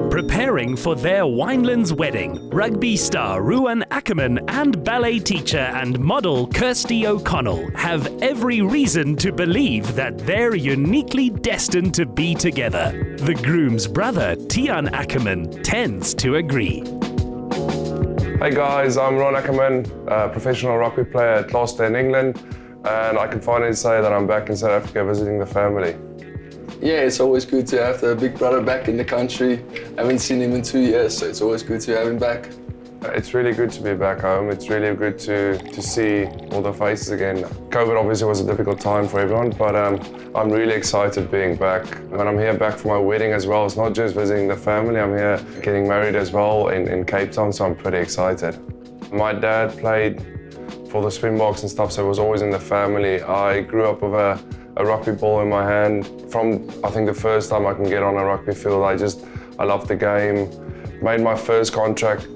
Preparing for their winelands wedding, rugby star Ruan Ackermann and ballet teacher and model Kirsty O'Connell have every reason to believe that they're uniquely destined to be together. The groom's brother, Johan Ackermann, tends to agree. Hey guys, I'm Ruan Ackermann, a professional rugby player at Gloucester in England, and I can finally say that I'm back in South Africa visiting the family. Yeah, it's always good to have the big brother back in the country. I haven't seen him in 2 years, so it's always good to have him back. It's really good to be back home. It's really good to see all the faces again. COVID obviously was a difficult time for everyone, but I'm really excited being back. When I'm here back for my wedding as well, it's not just visiting the family, I'm here getting married as well in Cape Town, so I'm pretty excited. My dad played for the Springboks and stuff, so it was always in the family. I grew up with a rugby ball in my hand. From, I think, the first time I can get on a rugby field, I loved the game. Made my first contract,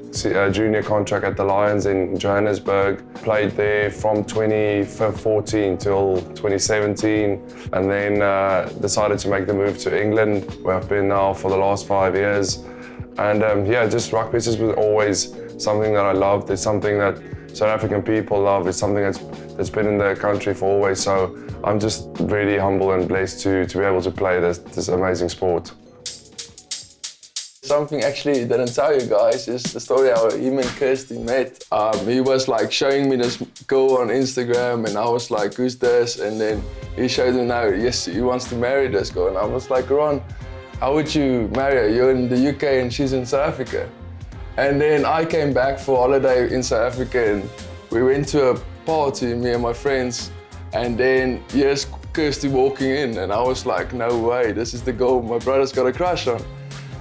junior contract at the Lions in Johannesburg. Played there from 2014 till 2017, and then decided to make the move to England, where I've been now for the last 5 years. And yeah, just rugby was always something that I loved. It's something that South African people love. It's something that's been in the country for always. So I'm just really humble and blessed to be able to play this amazing sport. Something actually didn't tell you guys is the story how him and Kirsty met. He was like showing me this girl on Instagram, and I was like, who's this? And then he showed me now, yes, he wants to marry this girl. And I was like, Ron, how would you marry her? You're in the UK and she's in South Africa. And then I came back for holiday in South Africa, and we went to a party, me and my friends. And then here's Kirsty walking in, and I was like, no way, this is the girl my brother's got a crush on.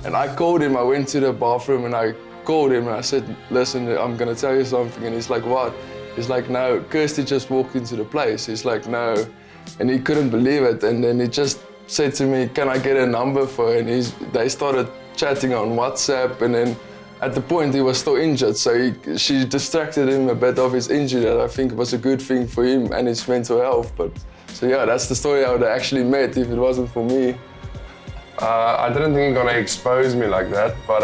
And I called him, I went to the bathroom and I called him and I said, listen, I'm gonna tell you something. And he's like, what? He's like, no, Kirsty just walked into the place. He's like, no. And he couldn't believe it. And then he just said to me, can I get a number for her? And they started chatting on WhatsApp, and then at the point he was still injured, so she distracted him a bit of his injury that I think was a good thing for him and his mental health. But so yeah, that's the story how they actually met if it wasn't for me. I didn't think you're gonna expose me like that, but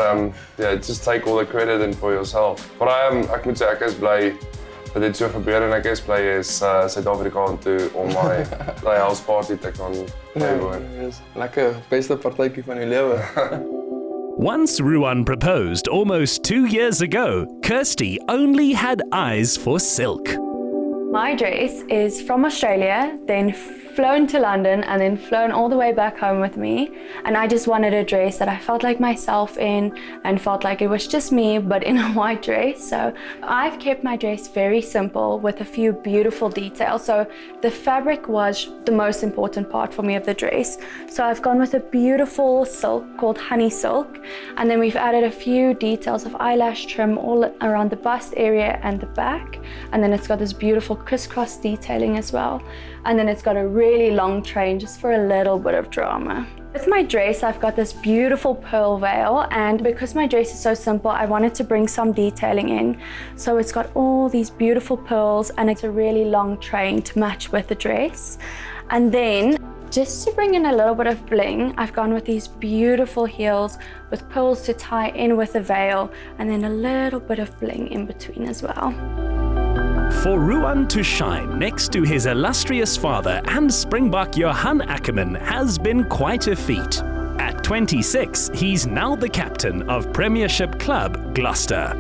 yeah, just take all the credit in for yourself. But ek moet sê ek is bly dat dit so gebeur, en ek is bly Suid-Afrika toe om my house party te kan bywoon. Yes, lekker, beste partytjie van die lewe. Once Ruan proposed almost 2 years ago, Kirsty only had eyes for silk. My dress is from Australia, then flown to London, and then flown all the way back home with me. And I just wanted a dress that I felt like myself in and felt like it was just me, but in a white dress. So I've kept my dress very simple with a few beautiful details. So the fabric was the most important part for me of the dress. So I've gone with a beautiful silk called honey silk. And then we've added a few details of eyelash trim all around the bust area and the back. And then it's got this beautiful crisscross detailing as well. And then it's got a really long train just for a little bit of drama. With my dress, I've got this beautiful pearl veil, and because my dress is so simple, I wanted to bring some detailing in. So it's got all these beautiful pearls, and it's a really long train to match with the dress. And then, just to bring in a little bit of bling, I've gone with these beautiful heels with pearls to tie in with the veil, and then a little bit of bling in between as well. For Ruan to shine next to his illustrious father and Springbok Johan Ackermann has been quite a feat. At 26, he's now the captain of Premiership club Gloucester.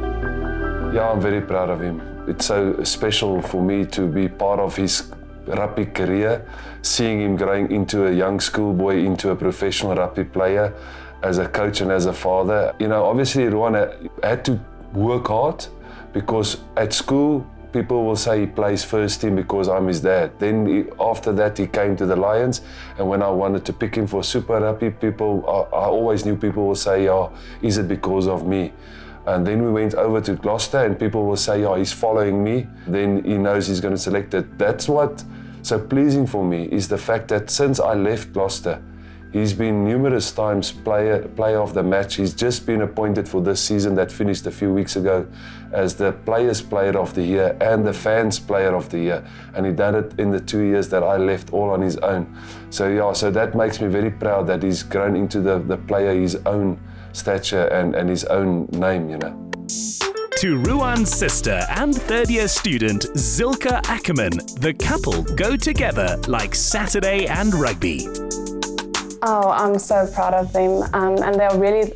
Yeah, I'm very proud of him. It's so special for me to be part of his rugby career, seeing him growing into a young schoolboy, into a professional rugby player, as a coach and as a father. You know, obviously Ruan had to work hard, because at school, people will say he plays first team because I'm his dad. Then after that, he came to the Lions, and when I wanted to pick him for Super Rugby, I always knew people will say, oh, is it because of me? And then we went over to Gloucester, and people will say, oh, he's following me. Then he knows he's going to select it. That's what's so pleasing for me, is the fact that since I left Gloucester, He's been numerous times player of the match. He's just been appointed for this season that finished a few weeks ago as the Players Player of the Year and the Fans Player of the Year. And he done it in the 2 years that I left all on his own. So yeah, so that makes me very proud that he's grown into the player, his own stature and his own name, you know. To Ruan's sister and third-year student, Zilka Ackermann, the couple go together like Saturday and rugby. Oh, I'm so proud of them, and they're really,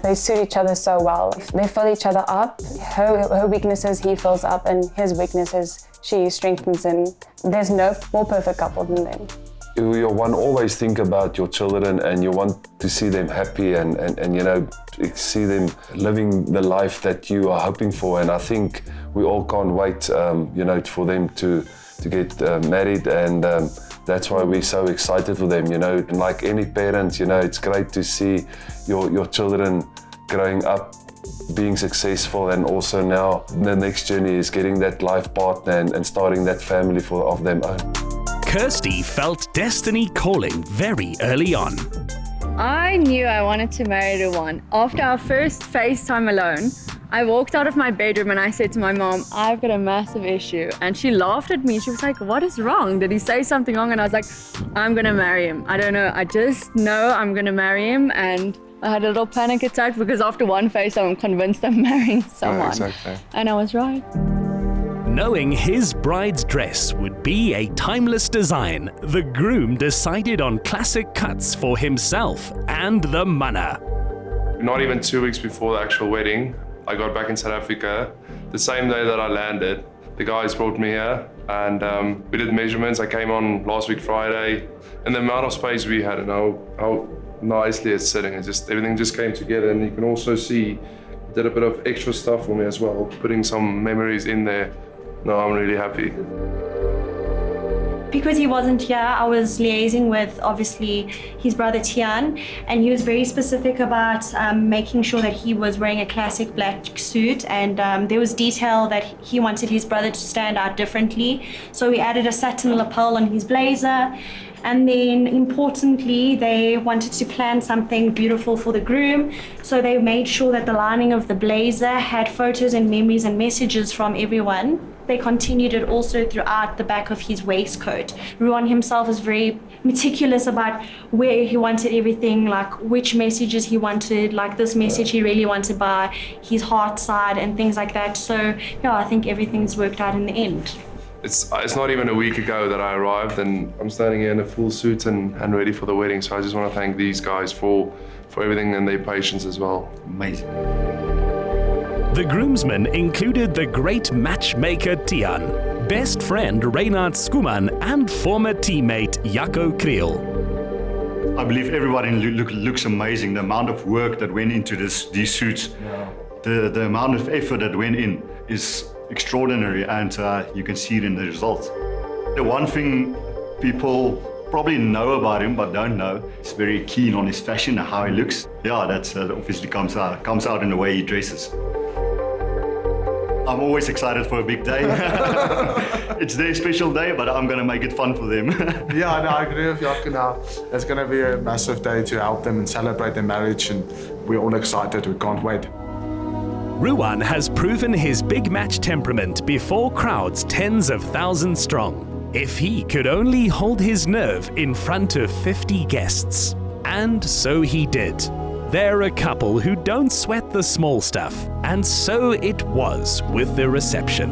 they suit each other so well. They fill each other up. Her weaknesses he fills up, and his weaknesses she strengthens, and there's no more perfect couple than them. You always think about your children and you want to see them happy and you know, see them living the life that you are hoping for. And I think we all can't wait, you know, for them to get married, and that's why we're so excited for them, you know. And like any parent, you know, it's great to see your children growing up, being successful, and also now the next journey is getting that life partner and starting that family of their own. Kirsty felt destiny calling very early on. I knew I wanted to marry Ruan. After our first FaceTime alone, I walked out of my bedroom and I said to my mom, I've got a massive issue. And she laughed at me. She was like, what is wrong? Did he say something wrong? And I was like, I'm gonna marry him. I don't know, I just know I'm gonna marry him. And I had a little panic attack because after one FaceTime, I'm convinced I'm marrying someone. Yeah, exactly. And I was right. Knowing his bride's dress would be a timeless design, the groom decided on classic cuts for himself and the manna. Not even 2 weeks before the actual wedding, I got back in South Africa. The same day that I landed, the guys brought me here and we did measurements. I came on last week Friday, and the amount of space we had and how nicely it's sitting, everything just came together. And you can also see, did a bit of extra stuff for me as well, putting some memories in there. No, I'm really happy. Because he wasn't here, I was liaising with, obviously, his brother Tian, and he was very specific about making sure that he was wearing a classic black suit, and there was detail that he wanted his brother to stand out differently. So we added a satin lapel on his blazer. And then importantly, they wanted to plan something beautiful for the groom. So they made sure that the lining of the blazer had photos and memories and messages from everyone. They continued it also throughout the back of his waistcoat. Ruan himself is very meticulous about where he wanted everything, like which messages he wanted, like this message he really wanted by his heart side and things like that. So yeah, I think everything's worked out in the end. It's not even a week ago that I arrived, and I'm standing here in a full suit and ready for the wedding. So I just want to thank these guys for everything and their patience as well. Amazing. The groomsmen included the great matchmaker Tian, best friend Reinhard Skuman, and former teammate Jaco Kriel. I believe everybody looks amazing. The amount of work that went into these suits, the amount of effort that went in is extraordinary, and you can see it in the results. The one thing people probably know about him but don't know, he's very keen on his fashion and how he looks. Yeah, that obviously comes out in the way he dresses. I'm always excited for a big day. It's their special day, but I'm gonna make it fun for them. Yeah, no, I agree with Jaco now. It's gonna be a massive day to help them and celebrate their marriage, and we're all excited, we can't wait. Ruan has proven his big match temperament before crowds tens of thousands strong. If he could only hold his nerve in front of 50 guests. And so he did. They're a couple who don't sweat the small stuff, and so it was with the reception.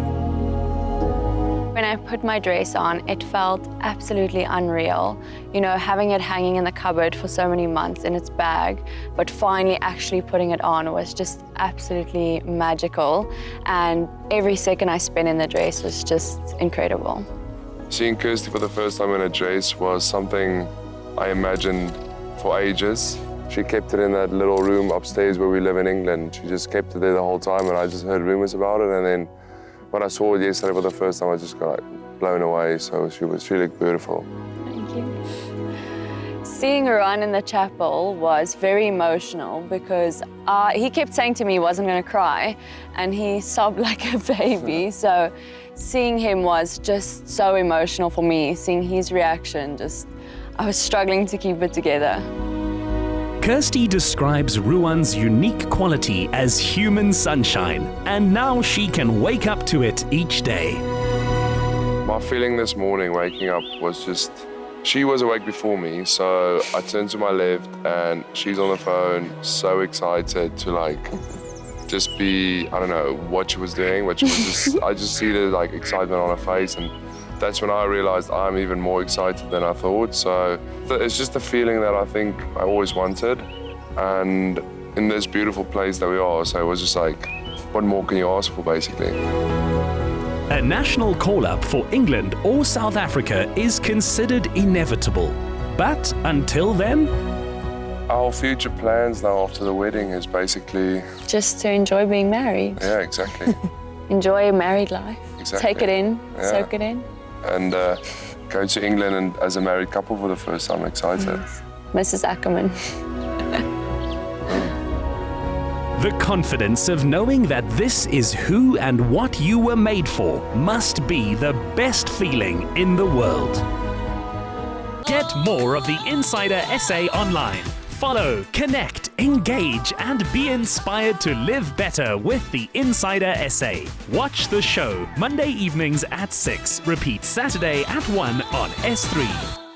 When I put my dress on, it felt absolutely unreal. You know, having it hanging in the cupboard for so many months in its bag, but finally actually putting it on was just absolutely magical. And every second I spent in the dress was just incredible. Seeing Kirsty for the first time in a dress was something I imagined for ages. She kept it in that little room upstairs where we live in England. She just kept it there the whole time, and I just heard rumors about it, and then when I saw it yesterday for the first time, I just got blown away. So she really beautiful. Thank you. Seeing Ruan in the chapel was very emotional because he kept saying to me he wasn't going to cry, and he sobbed like a baby. So seeing him was just so emotional for me. Seeing his reaction, I was struggling to keep it together. Kirsty describes Ruan's unique quality as human sunshine, and now she can wake up to it each day. My feeling this morning waking up was just, she was awake before me, so I turned to my left and she's on the phone, so excited to like just be, I don't know what she was doing, but she was just, I just see the like excitement on her face, and that's when I realized I'm even more excited than I thought. So it's just a feeling that I think I always wanted, and in this beautiful place that we are, so it was just like, what more can you ask for, basically? A national call-up for England or South Africa is considered inevitable. But until then, our future plans now after the wedding is basically... Just to enjoy being married. Yeah, exactly. Enjoy married life. Exactly. Take it in, Yeah. soak it in. And go to England and as a married couple for the first time. Excited. Mrs. Ackermann. the confidence of knowing that this is who and what you were made for must be the best feeling in the world. Get more of the Insider Essay online. Follow, connect, engage, and be inspired to live better with the Insider Essay. Watch the show Monday evenings at 6. Repeat Saturday at 1 on S3.